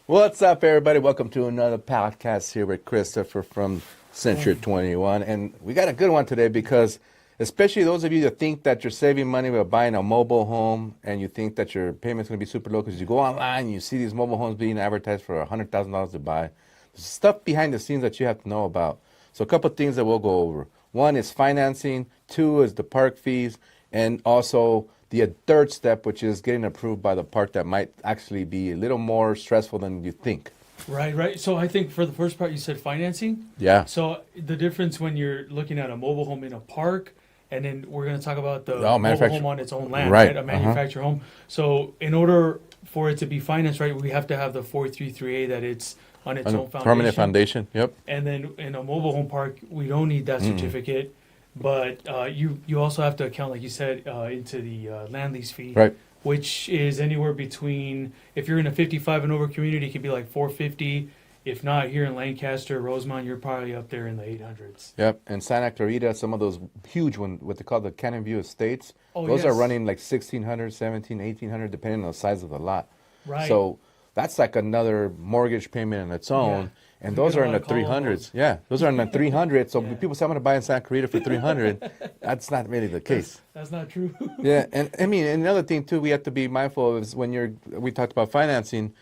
What's up, everybody? Welcome to another podcast here with Christopher from Century 21. And we got a good one today because, especially those of you that think that you're saving money by buying a mobile home and you think that your payment's going to be super low because you go online and you see these mobile homes being advertised for $100,000 to buy. There's stuff behind the scenes that you have to know about. So, a couple of things that we'll go over. One is financing, two is the park fees, and also the third step, which is getting approved by the park, that might actually be a little more stressful than you think. Right, right. So I think for the first part, you said financing. Yeah. So the difference when you're looking at a mobile home in a park, and then we're going to talk about the Oh, mobile home on its own land, Right, right? A manufactured home. So in order for it to be financed, right, we have to have the 433A that it's on its own foundation. Permanent foundation. Yep. And then in a mobile home park, we don't need that certificate. But you also have to account, like you said, into the land lease fee. Right. Which is anywhere between, if you're in a 55 and over community, it could be like 450. If not, here in Lancaster, Rosemont, you're probably up there in the 800s. Yep. And Santa Clarita, some of those huge ones, what they call the Cannon View Estates, Oh, those are yes. running like 1,600, 17, 1,800, depending on the size of the lot. Right. So that's like another mortgage payment on its own. Yeah. And We those get a are in lot the of calls. 300s. Yeah, those are in the 300s. So Yeah. people say, I'm going to buy in Santa Clarita for 300. That's not really the case. That's not true. Yeah, and I mean, and another thing too, we have to be mindful of is we talked about financing,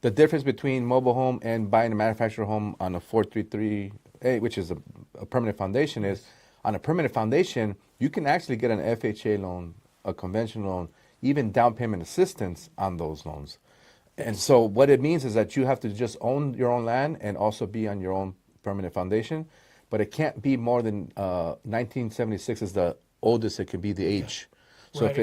the difference between mobile home and buying a manufactured home on a 433A, which is a permanent foundation, is on a permanent foundation, you can actually get an FHA loan, a conventional loan, even down payment assistance on those loans. And so what it means is that you have to just own your own land and also be on your own permanent foundation, but it can't be more than 1976 is the oldest it can be, the age. So Right.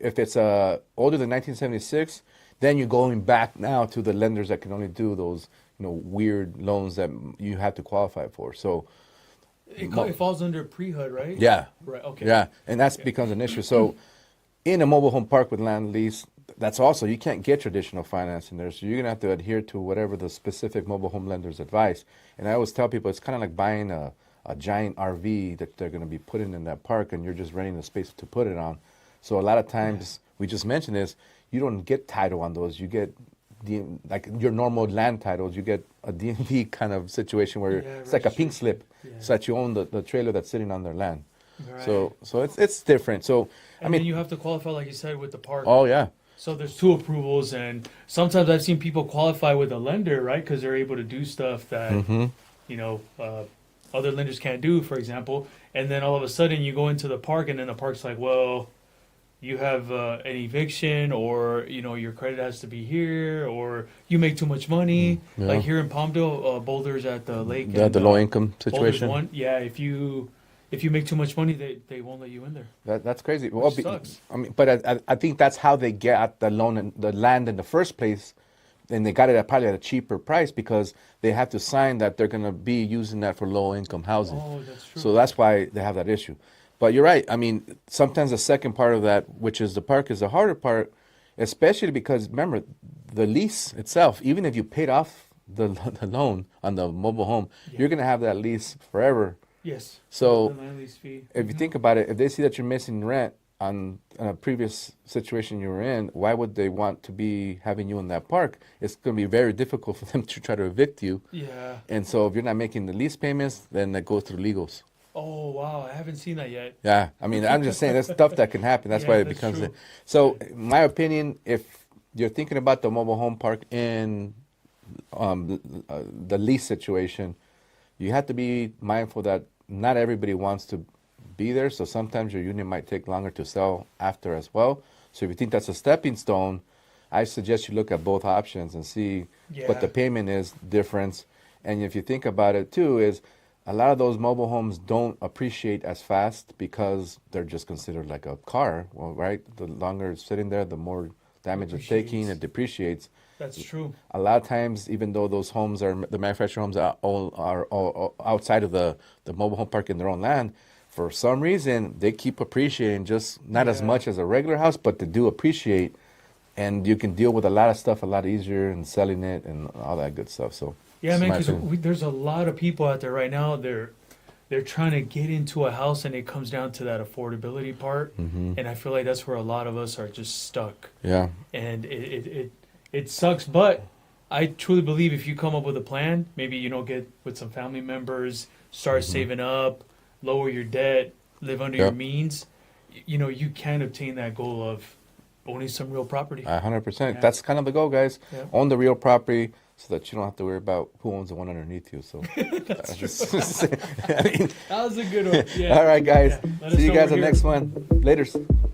if it's older than 1976, then you're going back now to the lenders that can only do those weird loans that you have to qualify for. So It falls under pre-HUD, right? yeah, Right, okay. yeah, and that becomes an issue. So in a mobile home park with land lease, that's also, you can't get traditional financing there. So you're going to have to adhere to whatever the specific mobile home lender's advice. And I always tell people it's kind of like buying a giant RV that they're going to be putting in that park, and you're just renting the space to put it on. So a lot of times, we just mentioned this, you don't get title on those. You get like your normal land titles, you get a DMV kind of situation where Yeah, it's like a pink slip, Yeah. so that you own the trailer that's sitting on their land. Right. So it's different. So And I mean, then you have to qualify, like you said, with the park. oh yeah, So there's two approvals, and sometimes I've seen people qualify with a lender, right? Because they're able to do stuff that other lenders can't do, for example. And then all of a sudden you go into the park, and then the park's like, well, you have an eviction, or your credit has to be here, or you make too much money. Yeah. Like here in Palmdale, Boulder's at the lake. the low income Boulder's situation. one. Yeah, if you make too much money, they won't let you in there. That's crazy. Well, sucks. I mean, but I think that's how they get at the loan and the land in the first place, and they got it probably at a cheaper price because they have to sign that they're going to be using that for low income housing. Oh, that's true. So that's why they have that issue. But you're right. I mean, sometimes the second part of that, which is the park, is the harder part, especially because remember, the lease itself, even if you paid off the loan on the mobile home, you're going to have that lease forever. Yes. So, the land lease fee. If you think about it, if they see that you're missing rent on a previous situation you were in, why would they want to be having you in that park? It's going to be very difficult for them to try to evict you. Yeah. And so if you're not making the lease payments, then that goes through legals. Oh wow, I haven't seen that yet. Yeah, I mean, I'm just saying, that's stuff that can happen. That's Yeah, why it that's becomes. true. So, in my opinion, if you're thinking about the mobile home park in the lease situation, you have to be mindful that not everybody wants to be there. So sometimes your unit might take longer to sell after as well. So if you think that's a stepping stone, I suggest you look at both options and see what the Yeah. payment is difference. And if you think about it too, is a lot of those mobile homes don't appreciate as fast because they're just considered like a car. Well, right? The longer it's sitting there, the more damage it's taking. It depreciates. That's true. A lot of times, even though those homes are the manufactured homes are all outside of the mobile home park in their own land, for some reason they keep appreciating, just not as Yeah. much as a regular house, but they do appreciate, and you can deal with a lot of stuff a lot easier and selling it and all that good stuff. So Yeah, that's man, my because opinion. there's a lot of people out there right now. They're trying to get into a house, and it comes down to that affordability part. Mm-hmm. And I feel like that's where a lot of us are just stuck. Yeah. And it sucks, but I truly believe if you come up with a plan, maybe get with some family members, start saving up, lower your debt, live under your Yep. means, you can obtain that goal of owning some real property. 100%. Yeah. That's kind of the goal, guys. Yeah. Own the real property so that you don't have to worry about who owns the one underneath you. So, That's I mean, That was a good one. Yeah. all right, guys. Yeah. Let us See you know guys we're on the here. next one. Laters.